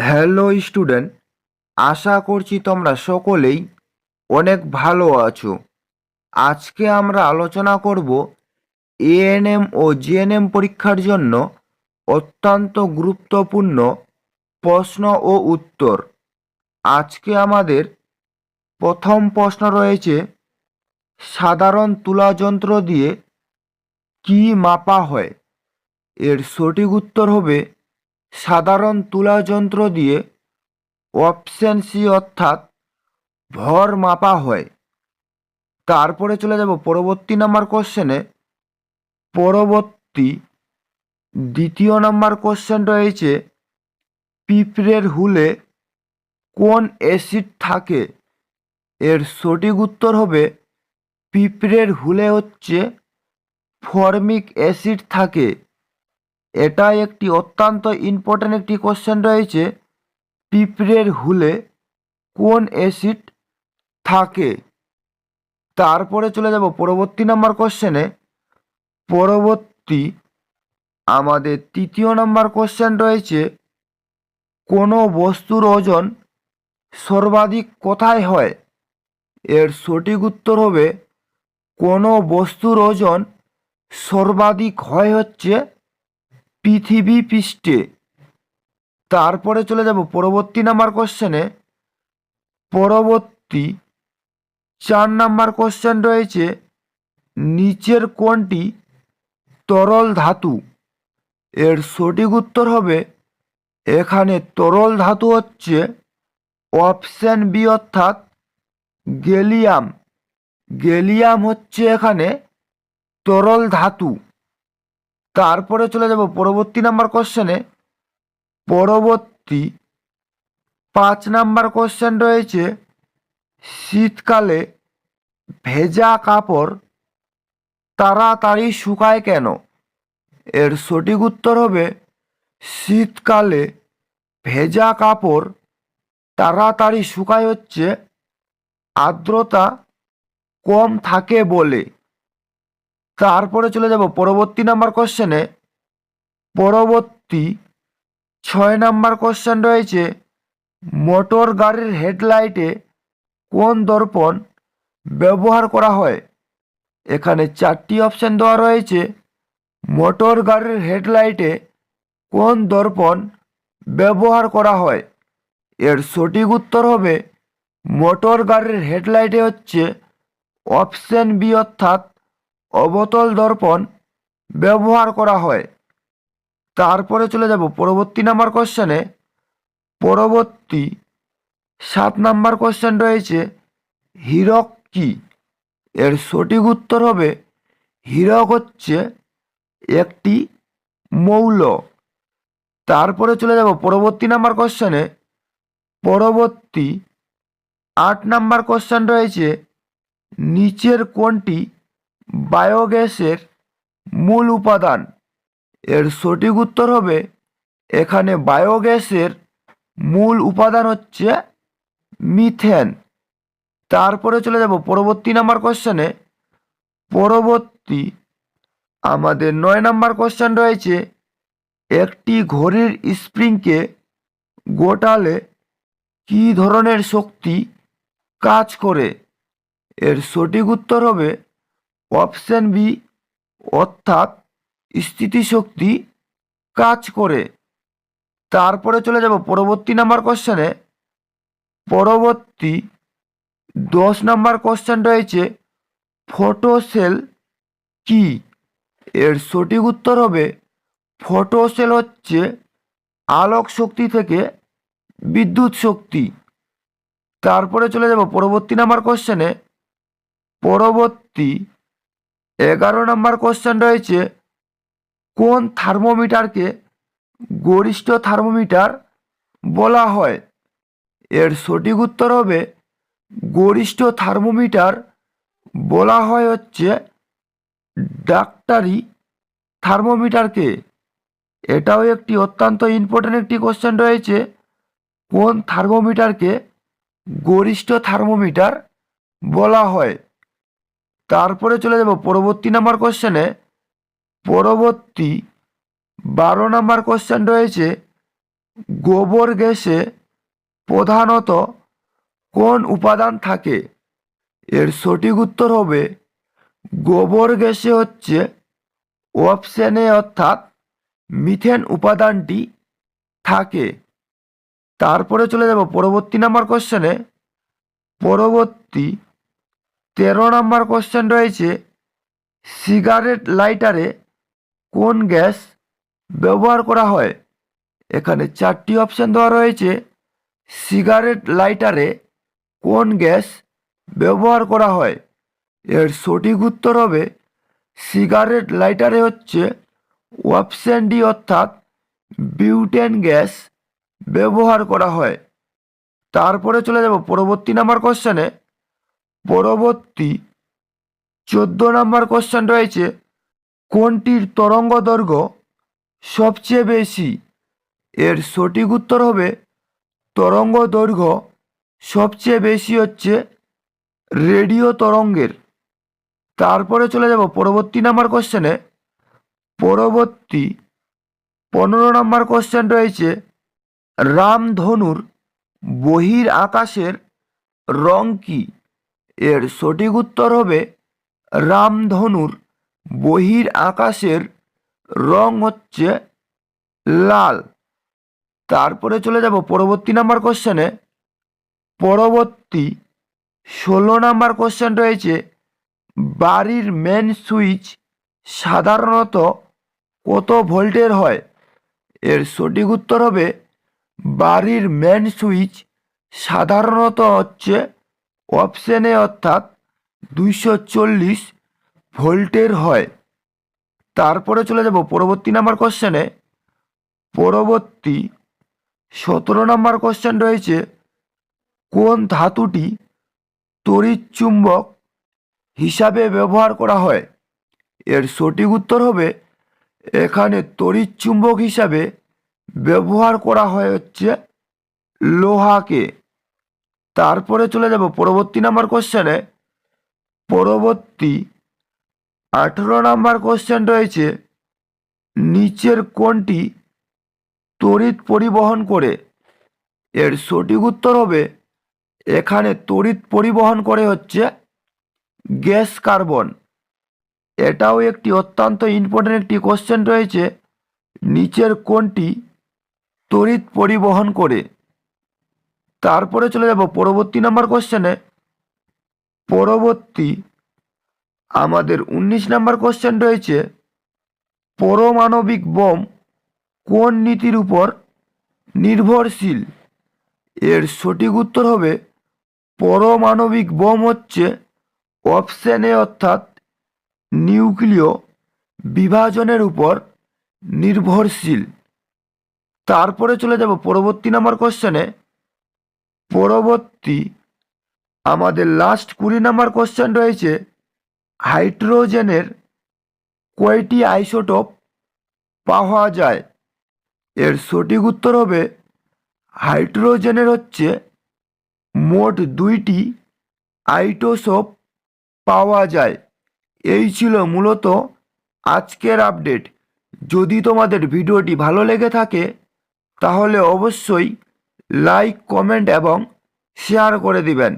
Hello student, আশা করছি তোমরা সকলেই অনেক ভালো আছো। আজকে আমরা আলোচনা করব এএনএম ও জিএনএম পরীক্ষার জন্য অত্যন্ত গুরুত্বপূর্ণ প্রশ্ন ও উত্তর। আজকে আমাদের প্রথম প্রশ্ন রয়েছে, সাধারণ তুলা যন্ত্র দিয়ে কি মাপা হয়? এর সঠিক উত্তর হবে সাধারণ তুলা যন্ত্র দিয়ে অপশন সি অর্থাৎ ভর মাপা হয়। তারপরে চলে যাব পরবর্তী নাম্বার কোশ্চেনে। পরবর্তী দ্বিতীয় নাম্বার কোশ্চেন রয়েছে, পিঁপড়ের হুলে কোন অ্যাসিড থাকে? এর সঠিক উত্তর হবে পিঁপড়ের হুলে হচ্ছে ফর্মিক অ্যাসিড থাকে। এটা একটি অত্যন্ত ইম্পর্ট্যান্ট একটি কোশ্চেন রয়েছে, পিঁপড়ের হুলে কোন অ্যাসিড থাকে। তারপরে চলে যাব পরবর্তী নাম্বার কোশ্চেনে। পরবর্তী আমাদের তৃতীয় নাম্বার কোশ্চেন রয়েছে, কোনো বস্তুর ওজন সর্বাধিক কোথায় হয়? এর সঠিক উত্তর হবে কোনো বস্তুর ওজন সর্বাধিক হয় হচ্ছে পৃথিবী পৃষ্ঠে। তারপরে চলে যাব পরবর্তী নাম্বার কোশ্চেনে। পরবর্তী 4 নাম্বার কোশ্চেন রয়েছে, নিচের কোনটি তরল ধাতু? এর সঠিক উত্তর হবে এখানে তরল ধাতু হচ্ছে অপশন বি অর্থাৎ গ্যালিয়াম। গ্যালিয়াম হচ্ছে এখানে তরল ধাতু। তারপরে চলে যাব পরবর্তী নাম্বার কোশ্চেনে। পরবর্তী 5 নাম্বার কোশ্চেন রয়েছে, শীতকালে ভেজা কাপড় তাড়াতাড়ি শুকায় কেন? এর সঠিক উত্তর হবে শীতকালে ভেজা কাপড় তাড়াতাড়ি শুকায় হচ্ছে আর্দ্রতা কম থাকে বলে। তারপরে চলে যাব পরবর্তী নাম্বার কোশ্চেনে। পরবর্তী 6 নাম্বার কোশ্চেন রয়েছে, মোটর গাড়ির হেডলাইটে কোন দর্পণ ব্যবহার করা হয়? এখানে 4টি অপশন দেওয়া রয়েছে। মোটর গাড়ির হেডলাইটে কোন দর্পণ ব্যবহার করা হয়? এর সঠিক উত্তর হবে মোটর গাড়ির হেডলাইটে হচ্ছে অপশন বি অর্থাৎ অবতল দর্পণ ব্যবহার করা হয়। তারপরে চলে যাব পরবর্তী নাম্বার কোশ্চেনে। পরবর্তী 7 নাম্বার কোশ্চেন রয়েছে, হীরক কি? এর সঠিক উত্তর হবে হীরক হচ্ছে একটি মৌল। তারপরে চলে যাব পরবর্তী নাম্বার কোশ্চেনে। পরবর্তী 8 নাম্বার কোশ্চেন রয়েছে, নিচের কোনটি বায়োগ্যাসের মূল উপাদান? এর সঠিক উত্তর হবে এখানে বায়োগ্যাসের মূল উপাদান হচ্ছে মিথেন। তারপরে চলে যাব পরবর্তী নাম্বার কোশ্চেনে। পরবর্তী আমাদের 9 নাম্বার কোশ্চেন রয়েছে, একটি ঘড়ির স্প্রিংকে গোটালে কী ধরনের শক্তি কাজ করে? এর সঠিক উত্তর হবে অপশন বি অর্থাৎ স্থিতিশক্তি কাজ করে। তারপরে চলে যাব পরবর্তী নাম্বার কোশ্চেনে। পরবর্তী 10 নাম্বার কোশ্চেন রয়েছে, ফটোসেল কি? এর সঠিক উত্তর হবে ফটোসেল হচ্ছে আলোক শক্তি থেকে বিদ্যুৎ শক্তি। তারপরে চলে যাব পরবর্তী নাম্বার কোশ্চেনে। পরবর্তী 11 নাম্বার কোশ্চেন রয়েছে, কোন থার্মোমিটারকে গরিষ্ঠ থার্মোমিটার বলা হয়? এর সঠিক উত্তর হবে গরিষ্ঠ থার্মোমিটার বলা হয় হচ্ছে ডাক্তারি থার্মোমিটারকে। এটাও একটি অত্যন্ত ইম্পর্টেন্ট একটি কোশ্চেন রয়েছে, কোন থার্মোমিটারকে গরিষ্ঠ থার্মোমিটার বলা হয়। তারপরে চলে যাব পরবর্তী নাম্বার কোশ্চেনে। পরবর্তী 12 নাম্বার কোশ্চেন রয়েছে, গোবর গ্যাসে প্রধানত কোন উপাদান থাকে? এর সঠিক উত্তর হবে গোবর গ্যাসে হচ্ছে অপশন এ অর্থাৎ মিথেন উপাদানটি থাকে। তারপরে চলে যাব পরবর্তী নাম্বার কোশ্চেনে। পরবর্তী 13 নাম্বার কোশ্চেন রয়েছে, সিগারেট লাইটারে কোন গ্যাস ব্যবহার করা হয়? এখানে 4টি অপশন দেওয়া রয়েছে। সিগারেট লাইটারে কোন গ্যাস ব্যবহার করা হয়? এর সঠিক উত্তর হবে সিগারেট লাইটারে হচ্ছে অপশন ডি অর্থাৎ বিউটেন গ্যাস ব্যবহার করা হয়। তারপরে চলে যাব পরবর্তী নাম্বার কোশ্চেনে। পরবর্তী 14 নাম্বার কোশ্চেন রয়েছে, কোনটির তরঙ্গ দৈর্ঘ্য সবচেয়ে বেশি? এর সঠিক উত্তর হবে তরঙ্গ দৈর্ঘ্য সবচেয়ে বেশি হচ্ছে রেডিও তরঙ্গের। তারপরে চলে যাব পরবর্তী নাম্বার কোশ্চেনে। পরবর্তী 15 নাম্বার কোশ্চেন রয়েছে, রামধনুর বহির আকাশের রং কি? এর সঠিক উত্তর হবে রামধনুর বহির আকাশের রং হচ্ছে লাল। তারপরে চলে যাব পরবর্তী নাম্বার কোশ্চেনে। পরবর্তী 16 নাম্বার কোশ্চেন রয়েছে, বাড়ির মেন সুইচ সাধারণত কত ভোল্টের হয়? এর সঠিক উত্তর হবে বাড়ির মেন সুইচ সাধারণত হচ্ছে অপশন এ অর্থাৎ 240 ভোল্টের হয়। তারপরে চলে যাব পরবর্তী নাম্বার কোশ্চেনে। পরবর্তী 17 নাম্বার কোশ্চেন রয়েছে, কোন ধাতুটি তড়িৎ চুম্বক হিসাবে ব্যবহার করা হয়? এর সঠিক উত্তর হবে এখানে তড়িৎ চুম্বক হিসাবে ব্যবহার করা হয় হচ্ছে লোহাকে। তারপরে চলে যাব পরবর্তী নাম্বার কোশ্চেনে। পরবর্তী 18 নাম্বার কোশ্চেন রয়েছে, নিচের কোনটি তড়িৎ পরিবহন করে? এর সঠিক উত্তর হবে এখানে তড়িৎ পরিবহন করে হচ্ছে গ্যাস কার্বন। এটাও একটি অত্যন্ত ইম্পর্টেন্ট একটি কোশ্চেন রয়েছে, নিচের কোনটি তড়িৎ পরিবহন করে? তারপরে চলে যাব পরবর্তী নাম্বার কোশ্চেনে। পরবর্তী আমাদের 19 নাম্বার কোশ্চেন রয়েছে, পারমাণবিক বোম কোন নীতির উপর নির্ভরশীল? এর সঠিক উত্তর হবে পারমাণবিক বোম হচ্ছে অপশন এ অর্থাৎ নিউক্লিয় বিভাজনের উপর নির্ভরশীল। তারপরে চলে যাব পরবর্তী নাম্বার কোশ্চেনে। পরবর্তী আমাদের লাস্ট 20 নাম্বার কোশ্চেন রয়েছে, হাইড্রোজেনের কয়টি আইসোটোপ পাওয়া যায়? এর সঠিক উত্তর হবে হাইড্রোজেনের হচ্ছে মোট 2টি আইসোটোপ পাওয়া যায়। এই ছিল মূলত আজকের আপডেট। যদি তোমাদের ভিডিওটি ভালো লেগে থাকে তাহলে অবশ্যই লাইক, কমেন্ট এবং শেয়ার করে দিবেন।